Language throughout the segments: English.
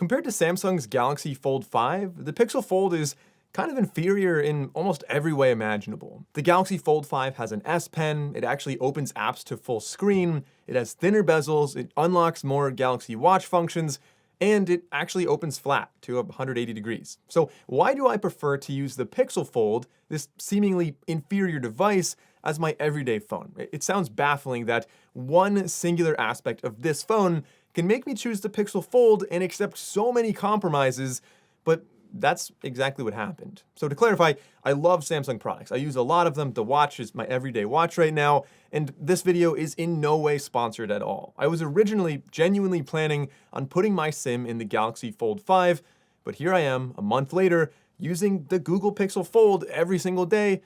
Compared to Samsung's Galaxy Fold 5, the Pixel Fold is kind of inferior in almost every way imaginable. The Galaxy Fold 5 has an S Pen, it actually opens apps to full screen, it has thinner bezels, it unlocks more Galaxy Watch functions, and it actually opens flat to 180 degrees. So why do I prefer to use the Pixel Fold, this seemingly inferior device, as my everyday phone? It sounds baffling that one singular aspect of this phone can make me choose the Pixel Fold and accept so many compromises, but that's exactly what happened. So to clarify, I love Samsung products. I use a lot of them. The watch is my everyday watch right now, and this video is in no way sponsored at all. I was originally genuinely planning on putting my SIM in the Galaxy Fold 5, but here I am, a month later, using the Google Pixel Fold every single day,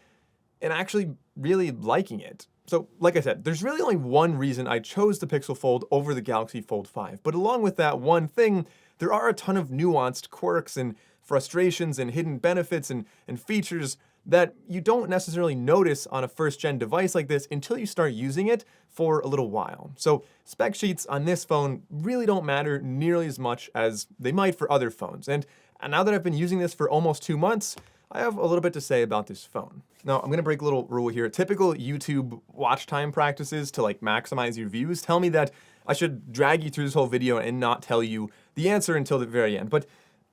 and actually really liking it. So, like I said, there's really only one reason I chose the Pixel Fold over the Galaxy Fold 5. But along with that one thing, there are a ton of nuanced quirks and frustrations and hidden benefits and features that you don't necessarily notice on a first-gen device like this until you start using it for a little while. So spec sheets on this phone really don't matter nearly as much as they might for other phones. And now that I've been using this for almost 2 months, I have a little bit to say about this phone. Now, I'm gonna break a little rule here. Typical YouTube watch time practices to like maximize your views tell me that I should drag you through this whole video and not tell you the answer until the very end. But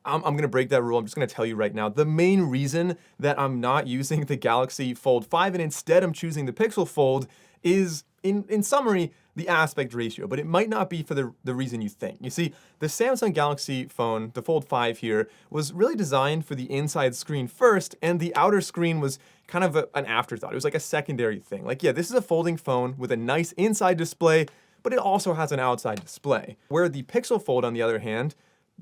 I'm gonna break that rule. I'm just gonna tell you right now. The main reason that I'm not using the Galaxy Fold 5 and instead I'm choosing the Pixel Fold is, in summary, the aspect ratio, but it might not be for the reason you think. You see, the Samsung Galaxy phone, the Fold 5 here, was really designed for the inside screen first, and the outer screen was kind of an afterthought. It was like a secondary thing. Like, yeah, this is a folding phone with a nice inside display, but it also has an outside display. Where the Pixel Fold, on the other hand,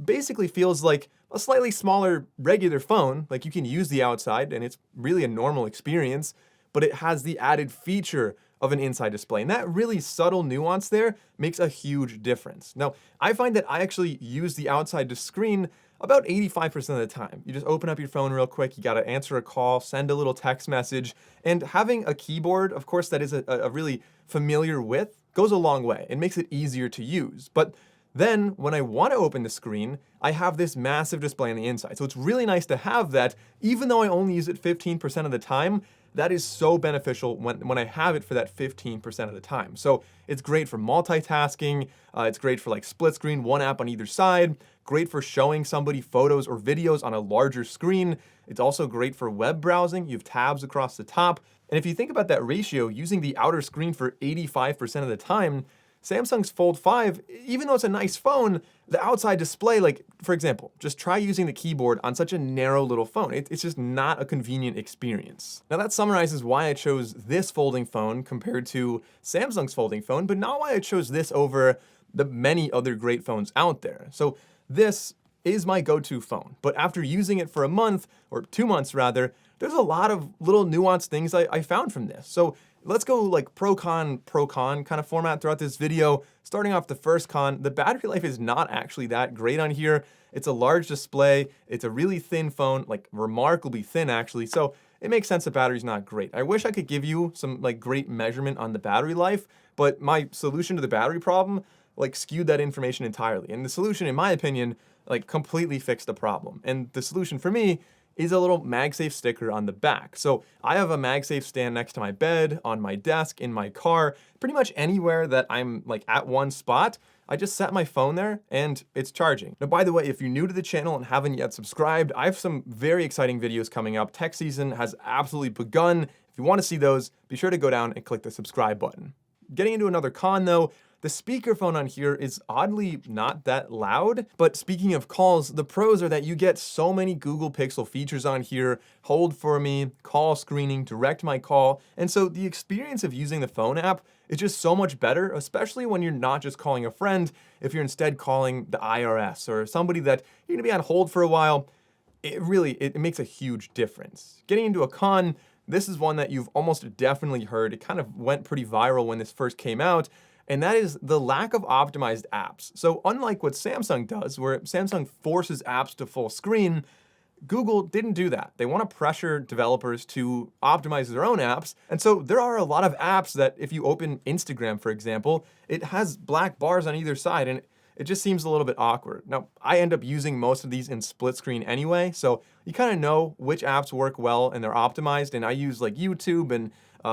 basically feels like a slightly smaller regular phone. Like, you can use the outside, and it's really a normal experience, but it has the added feature of an inside display. And that really subtle nuance there makes a huge difference. Now, I find that I actually use the outside screen about 85% of the time. You just open up your phone real quick, you gotta answer a call, send a little text message, and having a keyboard, of course, that is a really familiar with, goes a long way. It makes it easier to use. But then, when I want to open the screen, I have this massive display on the inside. So it's really nice to have that, even though I only use it 15% of the time. That is so beneficial when I have it for that 15% of the time. So it's great for multitasking, it's great for like split screen, one app on either side, great for showing somebody photos or videos on a larger screen. It's also great for web browsing. You have tabs across the top. And if you think about that ratio, using the outer screen for 85% of the time, Samsung's Fold 5, even though it's a nice phone, the outside display, like, for example, just try using the keyboard on such a narrow little phone. It's just not a convenient experience. Now that summarizes why I chose this folding phone compared to Samsung's folding phone, but not why I chose this over the many other great phones out there. So this is my go-to phone, but after using it for a month, or 2 months rather, there's a lot of little nuanced things I found from this. So let's go like pro-con kind of format throughout this video. Starting off the first con, the battery life is not actually that great on here. It's a large display, it's a really thin phone, like remarkably thin actually, so it makes sense the battery's not great. I wish I could give you some like great measurement on the battery life, but my solution to the battery problem like skewed that information entirely. And the solution, in my opinion, like completely fixed the problem. And the solution for me is a little Magsafe sticker on the back. So I have a Magsafe stand next to my bed, on my desk, in my car, pretty much anywhere that I'm like at one spot. I just set my phone there and it's charging. Now, by the way, if you're new to the channel and haven't yet subscribed, I have some very exciting videos coming up. Tech season has absolutely begun. If you want to see those, be sure to go down and click the subscribe button. Getting into another con though, the speakerphone on here is oddly not that loud, but speaking of calls, the pros are that you get so many Google Pixel features on here: hold for me, call screening, direct my call, and so the experience of using the phone app is just so much better, especially when you're not just calling a friend, if you're instead calling the IRS or somebody that you're gonna be on hold for a while. It makes a huge difference. Getting into a con, this is one that you've almost definitely heard. It kind of went pretty viral when this first came out, and that is the lack of optimized apps. So unlike what Samsung does, where Samsung forces apps to full screen, Google didn't do that. They want to pressure developers to optimize their own apps. And so there are a lot of apps that if you open Instagram, for example, it has black bars on either side. And it just seems a little bit awkward. Now, I end up using most of these in split screen anyway, so you kind of know which apps work well and they're optimized, and I use like YouTube and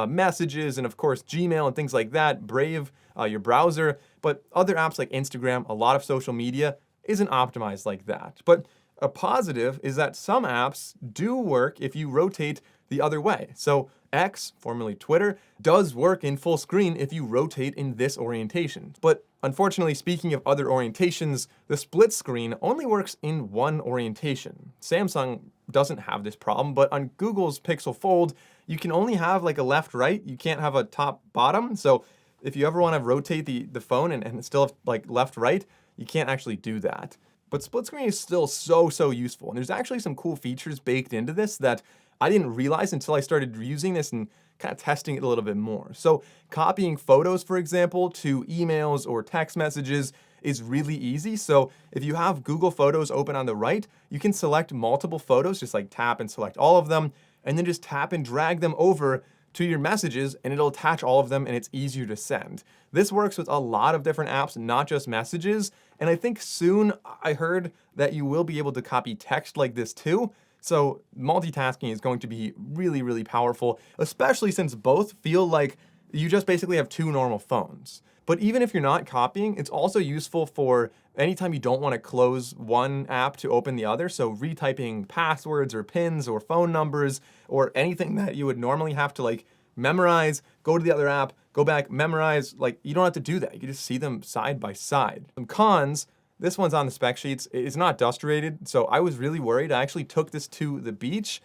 Messages and of course Gmail and things like that, Brave, your browser, but other apps like Instagram, a lot of social media isn't optimized like that. But a positive is that some apps do work if you rotate the other way. So X, formerly Twitter, does work in full screen if you rotate in this orientation. But unfortunately, speaking of other orientations, the split screen only works in one orientation. Samsung doesn't have this problem, but on Google's Pixel Fold, you can only have like a left-right. You can't have a top-bottom. So if you ever want to rotate the phone and still have like left-right, you can't actually do that. But split screen is still so useful. And there's actually some cool features baked into this that I didn't realize until I started using this and kind of testing it a little bit more. So copying photos, for example, to emails or text messages is really easy. So if you have Google Photos open on the right, you can select multiple photos, just like tap and select all of them, and then just tap and drag them over to your messages and it'll attach all of them and it's easier to send. This works with a lot of different apps, not just messages. And I think soon I heard that you will be able to copy text like this too. So multitasking is going to be really powerful, especially since both feel like you just basically have two normal phones. But even if you're not copying, it's also useful for anytime you don't want to close one app to open the other. So retyping passwords or pins or phone numbers or anything that you would normally have to like memorize, go to the other app, go back, memorize, like you don't have to do that. You can just see them side by side. Some cons, this one's on the spec sheets. It's not dust rated, so I was really worried. I actually took this to the beach.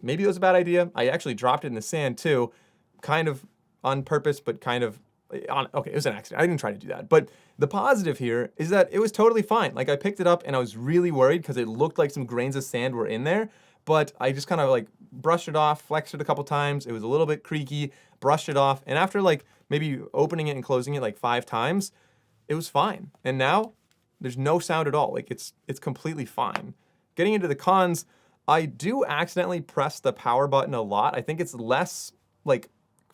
Maybe it was a bad idea. I actually dropped it in the sand too, kind of on purpose, but kind of okay, it was an accident. I didn't try to do that. But the positive here is that it was totally fine. Like I picked it up and I was really worried because it looked like some grains of sand were in there, but I just kind of like brushed it off, flexed it a couple times. It was a little bit creaky, brushed it off. And after like maybe opening it and closing it like 5 times, it was fine. And now there's no sound at all. Like it's completely fine. Getting into the cons, I do accidentally press the power button a lot. I think it's less like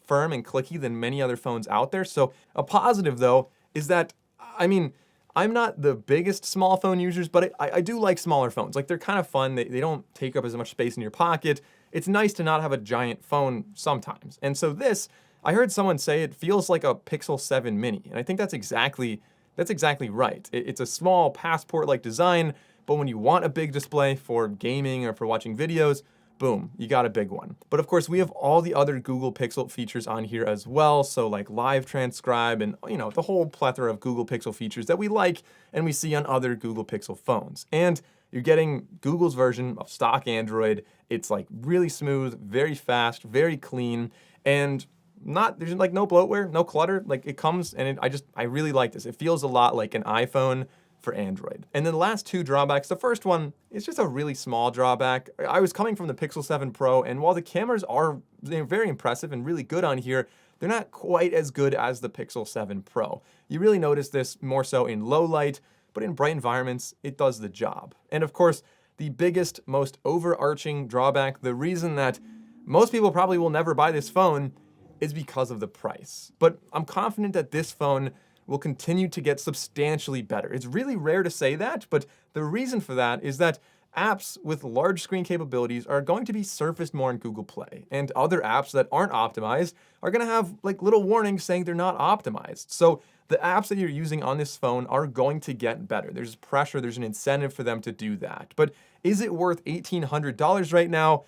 firm and clicky than many other phones out there. So a positive though is that, I mean, I'm not the biggest small phone users, but I do like smaller phones. Like they're kind of fun. They don't take up as much space in your pocket. It's nice to not have a giant phone sometimes. And so this, I heard someone say it feels like a Pixel 7 mini. And I think that's exactly right. It's a small passport-like design, but when you want a big display for gaming or for watching videos, boom, you got a big one. But of course, we have all the other Google Pixel features on here as well. So like live transcribe and, you know, the whole plethora of Google Pixel features that we like and we see on other Google Pixel phones. And you're getting Google's version of stock Android. It's like really smooth, very fast, very clean, and there's like no bloatware, no clutter. Like it comes and I really like this. It feels a lot like an iPhone for Android. And then the last 2 drawbacks, the first one is just a really small drawback. I was coming from the Pixel 7 Pro, and while the cameras are very impressive and really good on here, they're not quite as good as the Pixel 7 Pro. You really notice this more so in low light, but in bright environments, it does the job. And of course, the biggest, most overarching drawback, the reason that most people probably will never buy this phone is because of the price. But I'm confident that this phone will continue to get substantially better. It's really rare to say that, but the reason for that is that apps with large screen capabilities are going to be surfaced more in Google Play, and other apps that aren't optimized are going to have like little warnings saying they're not optimized. So the apps that you're using on this phone are going to get better. There's pressure, there's an incentive for them to do that. But is it worth $1,800 right now?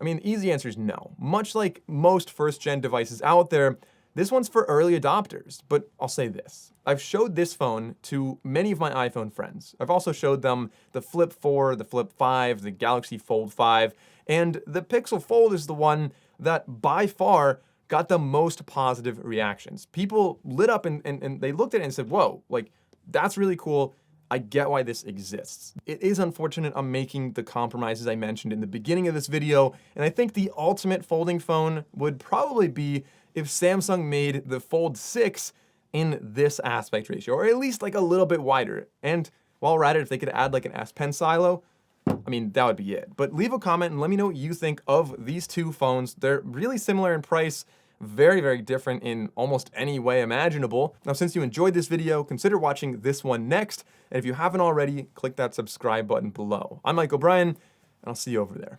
I mean, the easy answer is no. Much like most first-gen devices out there, this one's for early adopters, but I'll say this. I've showed this phone to many of my iPhone friends. I've also showed them the Flip 4, the Flip 5, the Galaxy Fold 5, and the Pixel Fold is the one that by far got the most positive reactions. People lit up and they looked at it and said, whoa, like that's really cool. I get why this exists. It is unfortunate I'm making the compromises I mentioned in the beginning of this video, and I think the ultimate folding phone would probably be if Samsung made the Fold 6 in this aspect ratio, or at least like a little bit wider. And while we're at it, if they could add like an S Pen silo, I mean, that would be it. But leave a comment and let me know what you think of these 2 phones. They're really similar in price, very, very different in almost any way imaginable. Now, since you enjoyed this video, consider watching this one next. And if you haven't already, click that subscribe button below. I'm Mike O'Brien, and I'll see you over there.